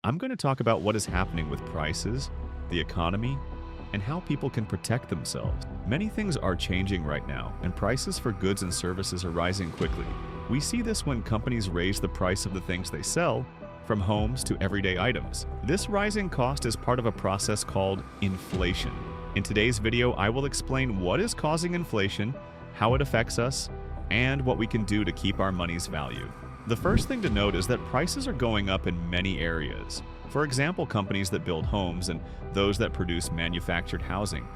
I'm going to talk about what is happening with prices, the economy, and how people can protect themselves. Many things are changing right now, and prices for goods and services are rising quickly. We see this when companies raise the price of the things they sell, from homes to everyday items. This rising cost is part of a process called inflation. In today's video, I will explain what is causing inflation, how it affects us, and what we can do to keep our money's value. The first thing to note is that prices are going up in many areas. For example, companies that build homes and those that produce manufactured housing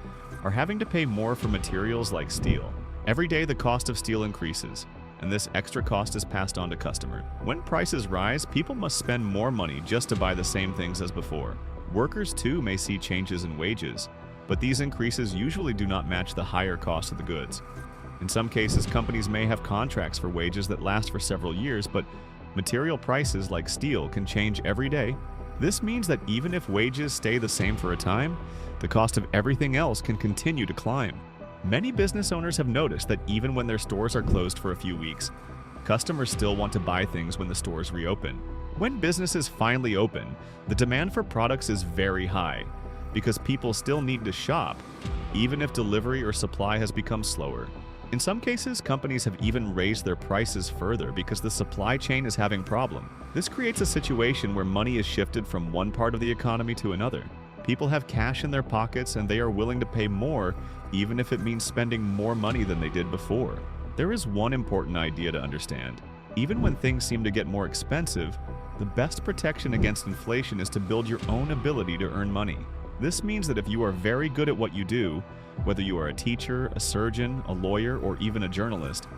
are having to pay more for materials like steel. Every day the cost of steel increases, and this extra cost is passed on to customers. When prices rise, people must spend more money just to buy the same things as before. Workers too may see changes in wages, but these increases usually do not match the higher cost of the goods. In some cases, companies may have contracts for wages that last for several years, but material prices like steel can change every day. This means that even if wages stay the same for a time, the cost of everything else can continue to climb. Many business owners have noticed that even when their stores are closed for a few weeks, customers still want to buy things when the stores reopen. When businesses finally open, the demand for products is very high because people still need to shop, even if delivery or supply has become slower. In some cases, companies have even raised their prices further because the supply chain is having problems. This creates a situation where money is shifted from one part of the economy to another. People have cash in their pockets and they are willing to pay more, even if it means spending more money than they did before. There is one important idea to understand. Even when things seem to get more expensive, the best protection against inflation is to build your own ability to earn money. This means that if you are very good at what you do, whether you are a teacher, a surgeon, a lawyer, or even a journalist,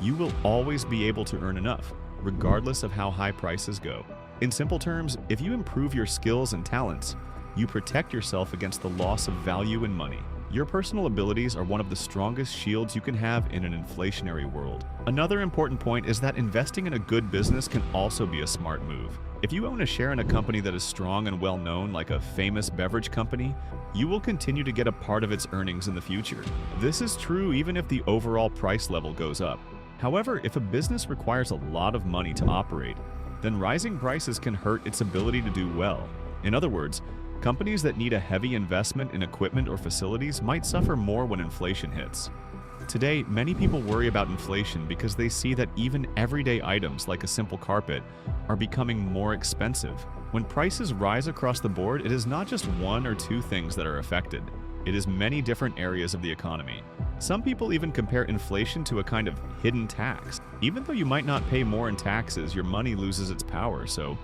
you will always be able to earn enough, regardless of how high prices go. In simple terms, if you improve your skills and talents, you protect yourself against the loss of value in money. Your personal abilities are one of the strongest shields you can have in an inflationary world. Another important point is that investing in a good business can also be a smart move. If you own a share in a company that is strong and well known, like a famous beverage company, you will continue to get a part of its earnings in the future. This is true even if the overall price level goes up. However, if a business requires a lot of money to operate, then rising prices can hurt its ability to do well. In other words, companies that need a heavy investment in equipment or facilities might suffer more when inflation hits. Today, many people worry about inflation because they see that even everyday items like a simple carpet are becoming more expensive. When prices rise across the board, it is not just one or two things that are affected. It is many different areas of the economy. Some people even compare inflation to a kind of hidden tax. Even though you might not pay more in taxes, your money loses its power, so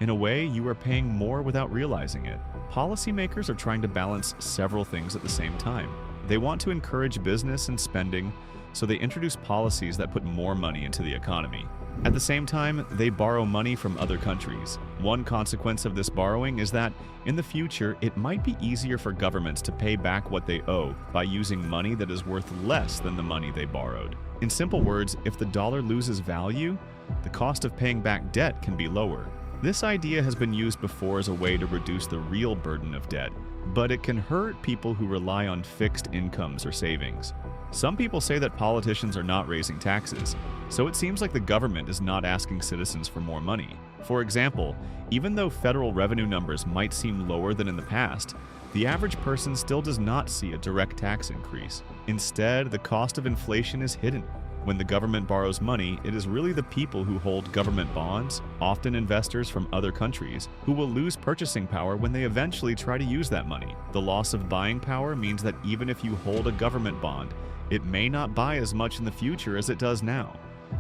in a way, you are paying more without realizing it. Policymakers are trying to balance several things at the same time. They want to encourage business and spending, so they introduce policies that put more money into the economy. At the same time, they borrow money from other countries. One consequence of this borrowing is that, in the future, it might be easier for governments to pay back what they owe by using money that is worth less than the money they borrowed. In simple words, if the dollar loses value, the cost of paying back debt can be lower. This idea has been used before as a way to reduce the real burden of debt, but it can hurt people who rely on fixed incomes or savings. Some people say that politicians are not raising taxes, so it seems like the government is not asking citizens for more money. For example, even though federal revenue numbers might seem lower than in the past, the average person still does not see a direct tax increase. Instead, the cost of inflation is hidden. When the government borrows money, it is really the people who hold government bonds, often investors from other countries, who will lose purchasing power when they eventually try to use that money. The loss of buying power means that even if you hold a government bond, it may not buy as much in the future as it does now.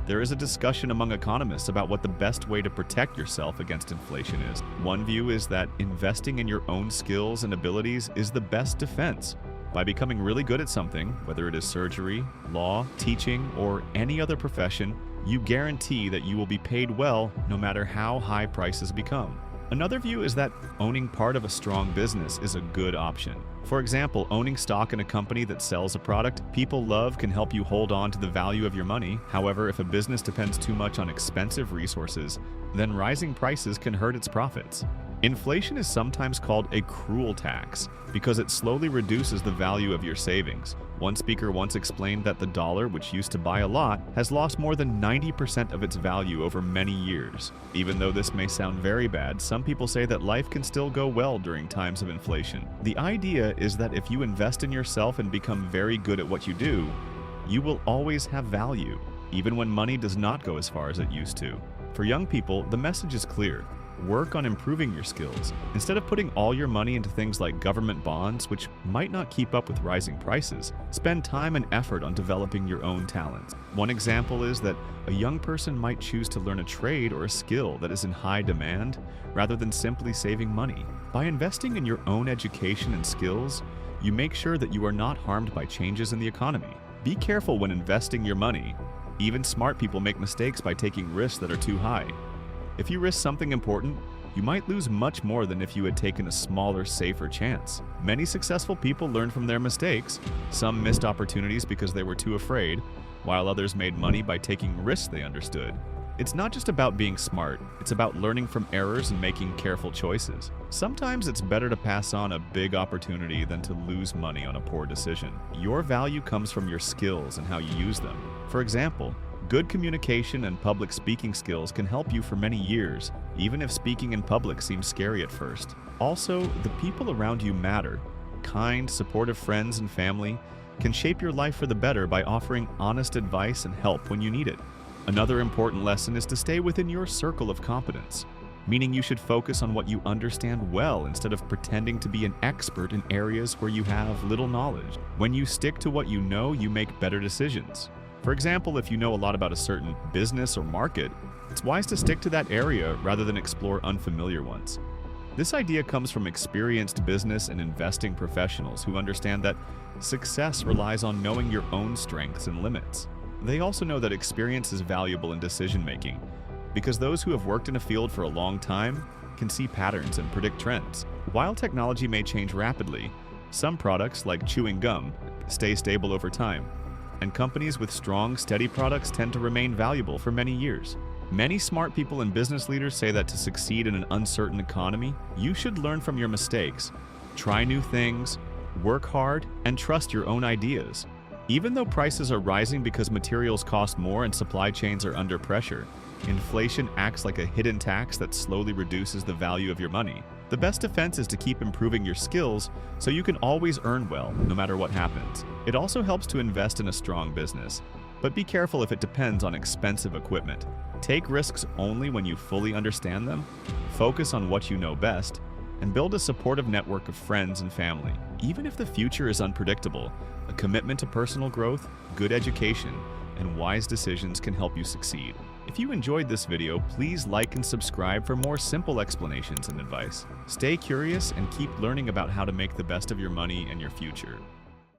There is a discussion among economists about what the best way to protect yourself against inflation is. One view is that investing in your own skills and abilities is the best defense. By becoming really good at something, whether it is surgery, law, teaching, or any other profession, you guarantee that you will be paid well no matter how high prices become. Another view is that owning part of a strong business is a good option. For example, owning stock in a company that sells a product people love can help you hold on to the value of your money. However, if a business depends too much on expensive resources, then rising prices can hurt its profits. Inflation is sometimes called a cruel tax because it slowly reduces the value of your savings. One speaker once explained that the dollar, which used to buy a lot, has lost more than 90% of its value over many years. Even though this may sound very bad, some people say that life can still go well during times of inflation. The idea is that if you invest in yourself and become very good at what you do, you will always have value, even when money does not go as far as it used to. For young people, the message is clear. Work on improving your skills. Instead of putting all your money into things like government bonds, which might not keep up with rising prices, spend time and effort on developing your own talents. One example is that a young person might choose to learn a trade or a skill that is in high demand rather than simply saving money. By investing in your own education and skills, you make sure that you are not harmed by changes in the economy. Be careful when investing your money. Even smart people make mistakes by taking risks that are too high. If you risk something important, you might lose much more than if you had taken a smaller, safer chance. Many successful people learn from their mistakes. Some missed opportunities because they were too afraid, while others made money by taking risks they understood. It's not just about being smart, it's about learning from errors and making careful choices. Sometimes it's better to pass on a big opportunity than to lose money on a poor decision. Your value comes from your skills and how you use them. For example, good communication and public speaking skills can help you for many years, even if speaking in public seems scary at first. Also, the people around you matter. Kind, supportive friends and family can shape your life for the better by offering honest advice and help when you need it. Another important lesson is to stay within your circle of competence, meaning you should focus on what you understand well instead of pretending to be an expert in areas where you have little knowledge. When you stick to what you know, you make better decisions. For example, if you know a lot about a certain business or market, it's wise to stick to that area rather than explore unfamiliar ones. This idea comes from experienced business and investing professionals who understand that success relies on knowing your own strengths and limits. They also know that experience is valuable in decision-making, because those who have worked in a field for a long time can see patterns and predict trends. While technology may change rapidly, some products, like chewing gum, stay stable over time, and companies with strong, steady products tend to remain valuable for many years. Many smart people and business leaders say that to succeed in an uncertain economy, you should learn from your mistakes, try new things, work hard, and trust your own ideas. Even though prices are rising because materials cost more and supply chains are under pressure, inflation acts like a hidden tax that slowly reduces the value of your money. The best defense is to keep improving your skills so you can always earn well, no matter what happens. It also helps to invest in a strong business, but be careful if it depends on expensive equipment. Take risks only when you fully understand them, focus on what you know best, and build a supportive network of friends and family. Even if the future is unpredictable, a commitment to personal growth, good education, and wise decisions can help you succeed. If you enjoyed this video, please like and subscribe for more simple explanations and advice. Stay curious and keep learning about how to make the best of your money and your future.